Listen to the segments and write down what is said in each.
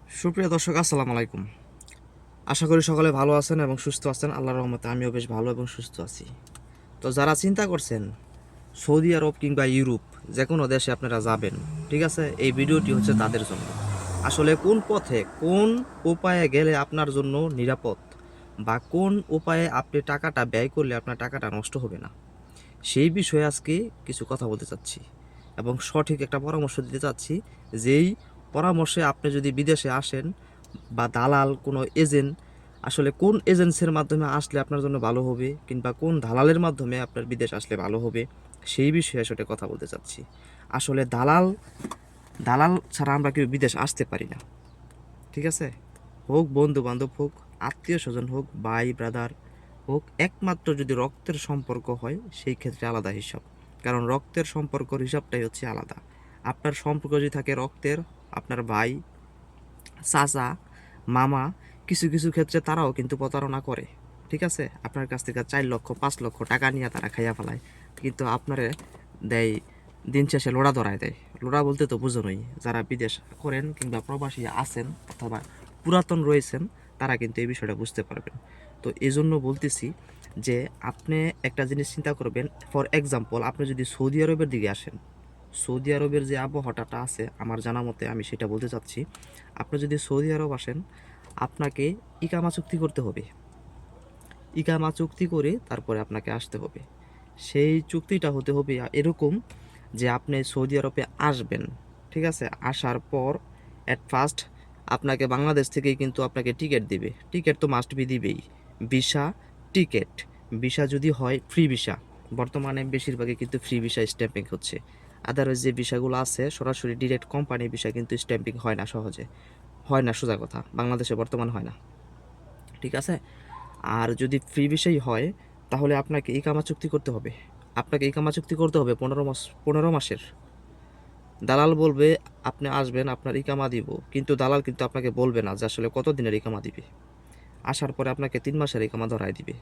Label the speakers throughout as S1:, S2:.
S1: সুপ্রিয় দর্শক, আসসালামু আলাইকুম। আশা করি সকলে ভালো আছেন এবং সুস্থ আছেন। আল্লাহর রহমতে আমিও বেশ ভালো এবং সুস্থ আছি। তো যারা চিন্তা করছেন সৌদি আরব কিংবা ইউরোপ যে কোনো দেশে আপনারা যাবেন, ঠিক আছে, এই ভিডিওটি হচ্ছে তাদের জন্য। আসলে কোন পথে কোন উপায়ে গেলে আপনার জন্য নিরাপদ, বা কোন উপায়ে আপনি টাকাটা ব্যয় করলে আপনার টাকাটা নষ্ট হবে না, সেই বিষয়ে আজকে কিছু কথা বলতে চাচ্ছি এবং সঠিক একটা পরামর্শ দিতে চাচ্ছি। যেই পরামর্শে আপনি যদি বিদেশে আসেন বা দালাল কোনো এজেন্ট, আসলে কোন এজেন্সির মাধ্যমে আসলে আপনার জন্য ভালো হবে কিংবা কোন দালালের মাধ্যমে আপনার বিদেশ আসলে ভালো হবে, সেই বিষয়ে আসলে কথা বলতে চাচ্ছি। আসলে দালাল দালাল ছাড়া আমরা কেউ বিদেশ আসতে পারি না, ঠিক আছে? হোক বন্ধু বান্ধব, হোক আত্মীয় স্বজন, হোক ভাই ব্রাদার হোক, একমাত্র যদি রক্তের সম্পর্ক হয় সেই ক্ষেত্রে আলাদা হিসাব। কারণ রক্তের সম্পর্কর হিসাবটাই হচ্ছে আলাদা। আপনার সম্পর্ক যদি থাকে রক্তের, আপনার ভাই, চাচা, মামা, কিছু কিছু ক্ষেত্রে তারাও কিন্তু প্রতারণা করে, ঠিক আছে? আপনার কাছ থেকে 4 লক্ষ 5 লক্ষ টাকা নিয়ে তারা খাইয়া ফেলায়, কিন্তু আপনারে দেয় দিন শেষে লোড়া ধরায় দেয়। লোড়া বলতে তো বুঝোই, যারা বিদেশ করেন কিংবা প্রবাসী আছেন অথবা পুরাতন রয়েছেন, তারা কিন্তু এই বিষয়টা বুঝতে পারবেন। তো এই জন্য বলতেছি যে আপনি একটা জিনিস চিন্তা করবেন। ফর এক্সাম্পল, আপনি যদি সৌদি আরবের দিকে আসেন, সৌদি আরবের যে আবহাওয়াটা আছে আমার জানা মতে, আমি সেটা বলতে চাচ্ছি। আপনি যদি সৌদি আরব আসেন, আপনাকে ইকামা চুক্তি করতে হবে। ইকামা চুক্তি করে তারপরে আপনাকে আসতে হবে। সেই চুক্তিটা হতে হবে এরকম যে আপনি সৌদি আরবে আসবেন, ঠিক আছে? আসার পর অ্যাট ফার্স্ট আপনাকে বাংলাদেশ থেকেই কিন্তু আপনাকে টিকিট দিবে। টিকিট তো মাস্ট বি দিবেই। Visa, ticket. ভিসা যদি হয় ফ্রি ভিসা, বর্তমানে বেশিরভাগই কিন্তু ফ্রি ভিসা স্ট্যাম্পিং হচ্ছে। আদারওয়াইজ যে ভিসাগুলো আছে সরাসরি ডিরেক্ট কোম্পানি ভিসা কিন্তু স্ট্যাম্পিং হয় না সহজে, হয় না, সোজা কথা, বাংলাদেশে বর্তমান হয় না, ঠিক আছে? আর যদি ফ্রি ভিসাই হয়, তাহলে আপনাকে ইকামা চুক্তি করতে হবে। আপনাকে ইকামা চুক্তি করতে হবে 15 মাস, 15 মাসের। দালাল বলবে আপনি আসবেন, আপনার ইকামা দিব, কিন্তু দালাল কিন্তু আপনাকে বলবে না যে আসলে কত দিনের ইকামা দিবে। আসার পরে আপনাকে 3 মাসের ইকামা ধরায় দিবে।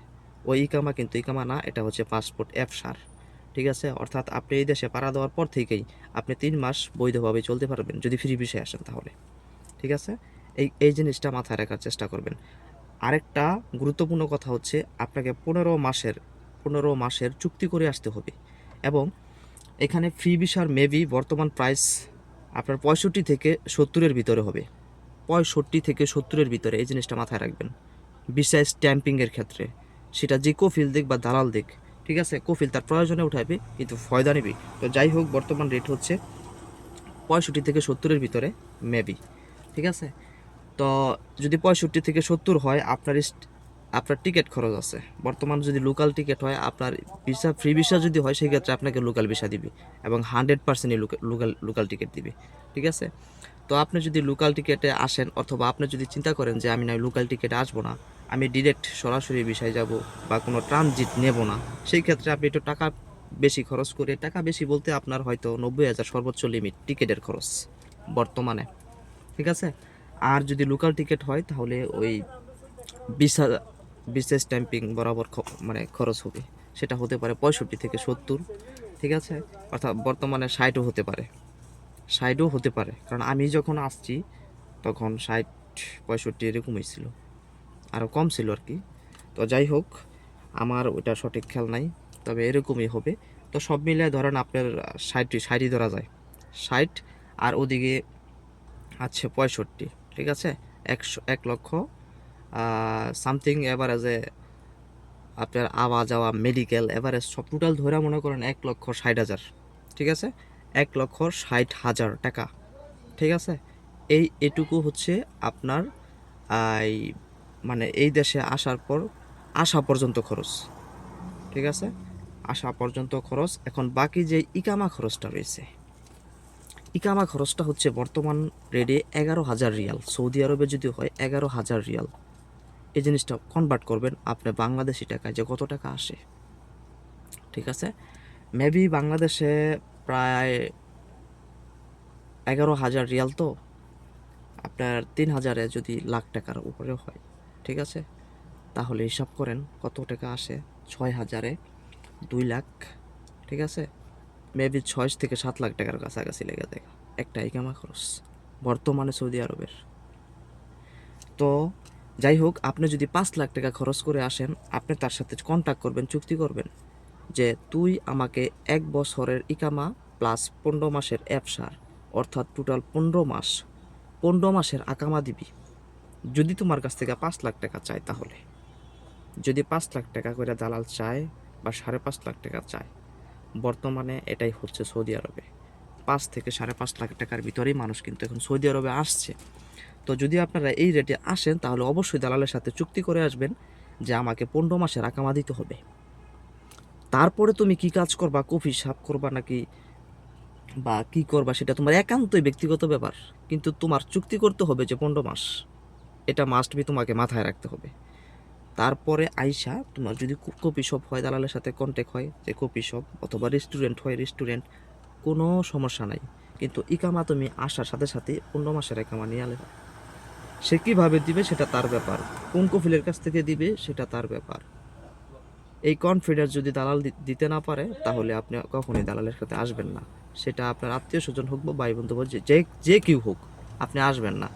S1: ওই ইকামা কিন্তু ইকামা না, এটা হচ্ছে পাসপোর্ট এফসার, ঠিক আছে? অর্থাৎ আপনি এই দেশে পাড়া দেওয়ার পর থেকেই আপনি 3 মাস বৈধভাবে চলতে পারবেন যদি ফ্রি ভিসায় আসেন তাহলে, ঠিক আছে? এই এই জিনিসটা মাথায় রাখার চেষ্টা করবেন। আরেকটা গুরুত্বপূর্ণ কথা হচ্ছে, আপনাকে 15 মাসের চুক্তি করে আসতে হবে। এবং এখানে ফ্রি ভিসার মেবি বর্তমান প্রাইস আপনার 65 থেকে 70-এর ভিতরে হবে। 65 থেকে 70-এর ভিতরে, এই জিনিসটা মাথায় রাখবেন। ভিসা স্ট্যাম্পিংয়ের ক্ষেত্রে সেটা যে কফিল দিক বা দালাল দিক, ঠিক আছে? কফিল তার প্রয়োজনে উঠাইবে কিন্তু ফয়দা নেবে। তো যাই হোক, বর্তমান রেট হচ্ছে 65 থেকে 70-এর ভিতরে মেবি, ঠিক আছে? তো যদি 65 থেকে 70 হয়, আপনার টিকিট খরচ আছে। বর্তমান যদি লোকাল টিকিট হয়, আপনার ভিসা ফ্রি ভিসা যদি হয়, সেই ক্ষেত্রে আপনাকে লোকাল ভিসা দিবে এবং 100%ই লোকাল লোকাল টিকিট দিবে, ঠিক আছে? তো আপনি যদি লোকাল টিকিটে আসেন, অথবা আপনি যদি চিন্তা করেন যে আমি না লোকাল টিকিটে আসবো না, আমি ডিরেক্ট সরাসরি ভিসায় যাব বা কোনো ট্রানজিট নেব না, সেই ক্ষেত্রে আপনি একটু টাকা বেশি খরচ করে, টাকা বেশি বলতে আপনার হয়তো 90,000 সর্বোচ্চ লিমিট টিকিটের খরচ বর্তমানে, ঠিক আছে? আর যদি লোকাল টিকিট হয় তাহলে ওই 20,000 ভিসা স্ট্যাম্পিং বরাবর মানে খরচ হবে। সেটা হতে পারে 65 থেকে 70, ঠিক আছে? অর্থাৎ বর্তমানে 60ও হতে পারে, 60ও হতে পারে, কারণ আমি যখন আসছি তখন 60 65 এরকমই ছিল, আরও কম ছিল আর কি। তো যাই হোক, আমার ওটা সঠিক খেয়াল নাই, তবে এরকমই হবে। তো সব মিলিয়ে ধরেন আপনার 60ই ধরা যায়, 60। আর ওদিকে আচ্ছা 65, ঠিক আছে? 1 লক্ষ সামথিং এভারেজে আপনার আওয়া যাওয়া মেডিকেল এভারেজ সব টোটাল ধরে মনে করেন 1,60,000, ঠিক আছে? 1,60,000 টাকা, ঠিক আছে? এটুকু হচ্ছে আপনার এই মানে এই দেশে আসার পর আসা পর্যন্ত খরচ, ঠিক আছে? আসা পর্যন্ত খরচ। এখন বাকি যে ইকামা খরচটা রয়েছে, ইকামা খরচটা হচ্ছে বর্তমান রেটে 11,000 রিয়াল। সৌদি আরবে যদি হয় 11,000 রিয়াল। এই জিনিসটা কনভার্ট করবেন আপনি বাংলাদেশি টাকায় যে কত টাকা আসে, ঠিক আছে? মেবি বাংলাদেশে প্রায় 11,000 রিয়াল, তো আপনার 3,000-এ যদি লাখ টাকার উপরেও হয়, ঠিক আছে? তাহলে হিসাব করেন কত টাকা আসে। 6,000-এ 2 লাখ, ঠিক আছে? মেবি 6 থেকে 7 লাখ টাকার কাছাকাছি লেগে যায় একটা ইকামা খরচ বর্তমানে সৌদি আরবের, তো যাই হোক, আপনি যদি 5 লাখ টাকা খরচ করে আসেন, আপনি তার সাথে কন্ট্যাক্ট করবেন, চুক্তি করবেন যে তুই আমাকে 1 বছরের ইকামা প্লাস 15 মাসের অ্যাপসার, অর্থাৎ টোটাল 15 মাস, 15 মাসের আকামা দিবি। যদি তোমার কাছ থেকে 5 লাখ টাকা চায়, তাহলে যদি 5 লাখ টাকা করে দালাল চায় বা 5.5 লাখ টাকা চায়, বর্তমানে এটাই হচ্ছে সৌদি আরবে। 5 থেকে 5.5 লাখ টাকার ভিতরেই মানুষ কিন্তু এখন সৌদি আরবে আসছে। তো যদি আপনারা এই রেটে আসেন, তাহলে অবশ্যই দালালের সাথে চুক্তি করে আসবেন যে আমাকে 15 মাসের আকামা দিতে হবে। তারপরে তুমি কি কাজ করবা, কফি সাফ করবা নাকি বা কি করবা, সেটা তোমার একান্তই ব্যক্তিগত ব্যাপার, কিন্তু তোমার চুক্তি করতে হবে যে 15 মাস, এটা মাস্ট বি তোমাকে মাথায় রাখতে হবে। তারপরে আইসা তোমার যদি কফি শপ হয়, দালালের সাথে কন্ট্যাক্ট হয় যে কফি শপ, অথবা রেস্টুরেন্ট হয় রেস্টুরেন্ট, কোনো সমস্যা নাই। কিন্তু ইকামা তুমি আসার সাথে সাথে 15 মাসের ইকামা নিয়ে আলে। সে কীভাবে দিবে সেটা তার ব্যাপার, কোন কফিলের কাছ থেকে দিবে সেটা তার ব্যাপার। এই কনফিডেন্স যদি দালাল দিতে না পারে, তাহলে আপনি কখনোই দালালের সাথে আসবেন না। সেটা আপনার আত্মীয় স্বজন হোক বা ভাই বন্ধু হোক, যে যে কেউ হোক, আপনি আসবেন না।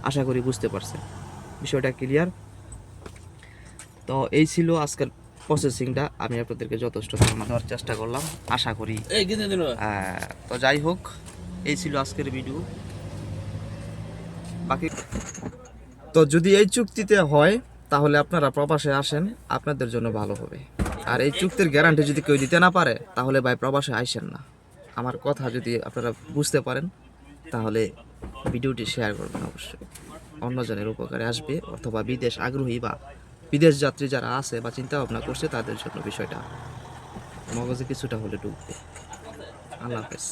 S1: আশা করি বুঝতে পারছেন বিষয়টা ক্লিয়ার। তো এই ছিল আজকের প্রসেসিংটা, আমি আপনাদেরকে যথেষ্ট ধারণা দেওয়ার চেষ্টা করলাম, আশা করি। তো যাই হোক, এই ছিল আজকের ভিডিও। বাকি তো যদি এই চুক্তিতে হয়, তাহলে আপনারা প্রবাসে আসেন, আপনাদের জন্য ভালো হবে। আর এই চুক্তির গ্যারান্টি যদি কেউ দিতে না পারে, তাহলে ভাই প্রবাসে আইসেন না। আমার কথা যদি আপনারা বুঝতে পারেন, তাহলে ভিডিওটি শেয়ার করবেন অবশ্যই, অন্যজনের উপকারে আসবে, অথবা বিদেশ আগ্রহী বা বিদেশ যাত্রী যারা আছে বা চিন্তা ভাবনা করছে, তাদের জন্য বিষয়টা মগজে কিছুটা হলে ঢুকবে। আল্লাহ হাফেজ।